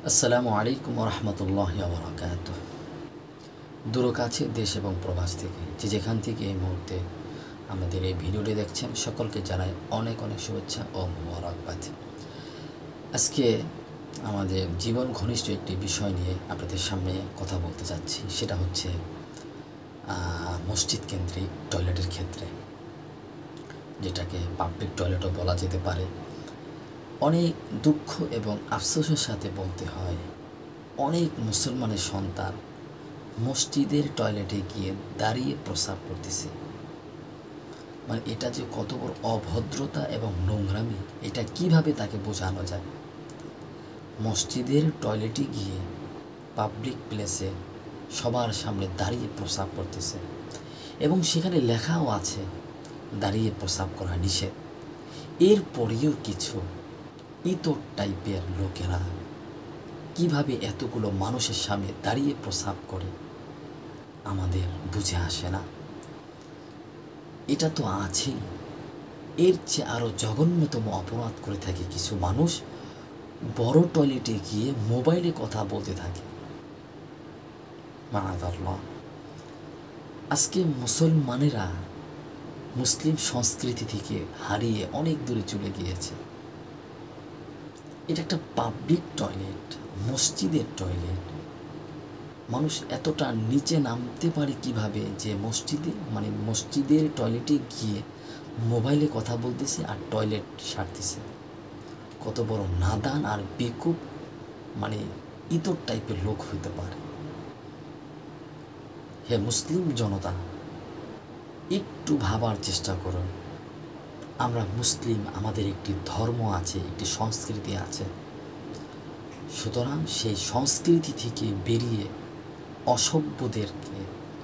আসসালামু আলাইকুম রহমতুল্লাহ বারাকাত। দূর কাছে দেশ এবং প্রবাস থেকে যেখান থেকে এই মুহূর্তে আমাদের এই ভিডিওটি দেখছেন সকলকে জানাই অনেক অনেক শুভেচ্ছা ও মোবারকবাদ। আজকে আমাদের জীবন ঘনিষ্ঠ একটি বিষয় নিয়ে আপনাদের সামনে কথা বলতে যাচ্ছি, সেটা হচ্ছে মসজিদ কেন্দ্রিক টয়লেটের ক্ষেত্রে, যেটাকে পাবলিক টয়লেটও বলা যেতে পারে। অনেক দুঃখ এবং আফসোসের সাথে বলতে হয়, অনেক মুসলমানের সন্তান মসজিদের টয়লেটে গিয়ে দাঁড়িয়ে প্রস্রাব করতেছে। মানে এটা যে কত বড় অভদ্রতা এবং নোংরামি, এটা কিভাবে তাকে বোঝানো যায়? মসজিদের টয়লেটে গিয়ে পাবলিক প্লেসে সবার সামনে দাঁড়িয়ে প্রস্রাব করতেছে এবং সেখানে লেখাও আছে দাঁড়িয়ে প্রস্রাব করা নিষেধ। এরপরেও কিছু ইতর টাইপের লোকেরা কিভাবে এতগুলো মানুষের সামনে দাঁড়িয়ে প্রস্রাব করে আমাদের বুঝে আসে না। এটা তো আছেই, এর চেয়ে আরও জঘন্যতম অপরাধ করে থাকে কিছু মানুষ, বড় টয়লেটে গিয়ে মোবাইলে কথা বলতে থাকে। মাআযাল্লাহ। আজকে মুসলমানেরা মুসলিম সংস্কৃতি থেকে হারিয়ে অনেক দূরে চলে গিয়েছে। এটা একটা পাবলিক টয়লেট, মসজিদের টয়লেট। মানুষ এতটা নিচে নামতে পারে কিভাবে যে মসজিদের টয়লেটে গিয়ে মোবাইলে কথা বলতেছে আর টয়লেট সারতেছে? কত বড় নাদান আর বেকুব, ইতর টাইপের লোক হইতে পারে। হে মুসলিম জনতা, একটু ভাবার চেষ্টা করুন। আমরা মুসলিম, আমাদের একটি ধর্ম আছে, একটি সংস্কৃতি আছে। সুতরাং সেই সংস্কৃতি থেকে বেরিয়ে অসভ্যদেরকে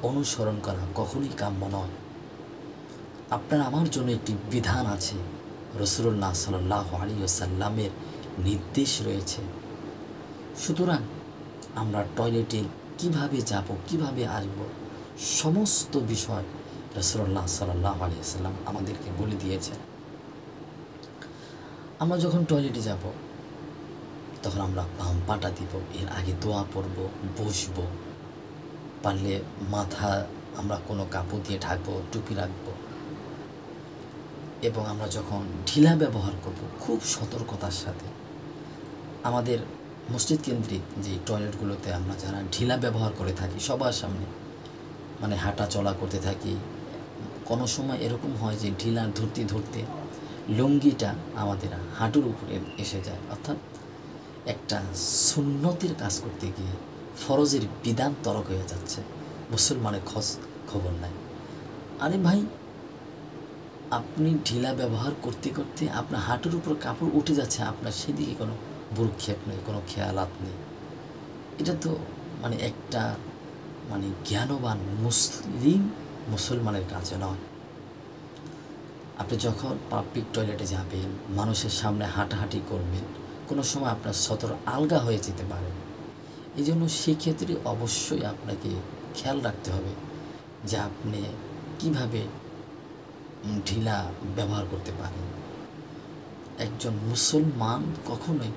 অনুসরণ করা কখনোই কাম্য নয়। আপনার আমার জন্য একটি বিধান আছে, রাসূলুল্লাহ সাল্লাল্লাহু আলাইহি ওয়াসাল্লামের নির্দেশ রয়েছে। সুতরাং আমরা টয়লেটে কিভাবে যাব, কিভাবে আসব, সমস্ত বিষয় রাসূলুল্লাহ সাল্লাল্লাহু আলাইহি ওয়াসাল্লাম আমাদেরকে বলে দিয়েছেন। আমরা যখন টয়লেটে যাব তখন আমরা বাম পাটা দিব, এর আগে দোয়া পড়ব, বসবো, পারলে মাথা আমরা কোনো কাপড় দিয়ে ঢাকবো, টুপি রাখবো। এবং আমরা যখন ঢিলা ব্যবহার করব খুব সতর্কতার সাথে। আমাদের মসজিদ কেন্দ্রিক যে টয়লেটগুলোতে আমরা যারা ঢিলা ব্যবহার করে থাকি সবার সামনে, হাঁটা চলা করতে থাকি, কোনো সময় এরকম হয় যে ঢিলা ধরতে ধরতে লুঙ্গিটা আমাদের হাঁটুর উপরে এসে যায়, অর্থাৎ একটা সুন্নতের কাজ করতে গিয়ে ফরজের বিধান তরক হয়ে যাচ্ছে, মুসলমানের খবর নাই। আরে ভাই, আপনি ঢিলা ব্যবহার করতে করতে আপনার হাঁটুর উপর কাপড় উঠে যাচ্ছে, আপনার সেদিকে কোনো ভ্রুক্ষেপ নেই, কোনো খেয়ালাত নেই। এটা তো একটা জ্ঞানবান মুসলমানের কাছে নয়। আপনি যখন পাবলিক টয়লেটে যাবেন, মানুষের সামনে হাঁটাহাঁটি করবেন, কোনো সময় আপনার সতর আলগা হয়ে যেতে পারে। এই জন্য সেক্ষেত্রে অবশ্যই আপনাকে খেয়াল রাখতে হবে যে আপনি কীভাবে ঢিলা ব্যবহার করতে পারেন। একজন মুসলমান কখনোই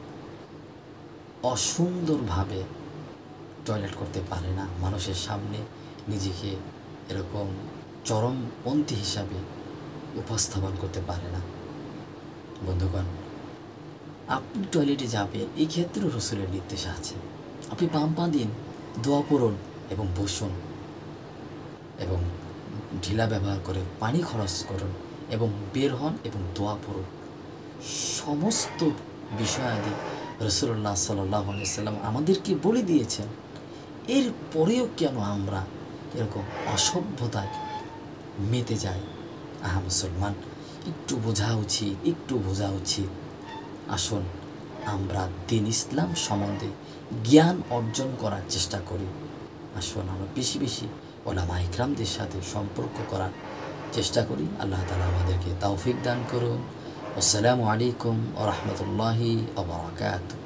অসুন্দরভাবে টয়লেট করতে পারে না, মানুষের সামনে নিজেকে এরকম চরমপন্থী হিসাবে উপস্থাপন করতে পারে না। বন্ধুগণ, আপনি টয়লেটে যাবেন, এই ক্ষেত্রে রাসূলের নির্দেশ আছে। আপনি বাম পা দিন, দোয়া পড়ুন এবং বসুন, এবং ঢিলা ব্যবহার করে পানি খরচ করুন এবং বের হন এবং দোয়া পড়ুন। সমস্ত বিষয়াদি রাসূলুল্লাহ সাল্লাল্লাহু আলাইহি ওয়াসাল্লাম আমাদেরকে বলে দিয়েছেন। এরপরেও কেন আমরা এরকম অসভ্যতায় মেতে যাই? মুসলমান, একটু বোঝা উচিত। আসুন আমরা দ্বীন ইসলাম সম্বন্ধে জ্ঞান অর্জন করার চেষ্টা করি। আসুন আমরা বেশি বেশি উলামায়ে ইকরামদের সাথে সম্পর্ক করার চেষ্টা করি। আল্লাহ তাআলা আমাদেরকে তৌফিক দান করুন। আসসালামু আলাইকুম ওয়া রাহমাতুল্লাহি ওয়া বারাকাতুহু।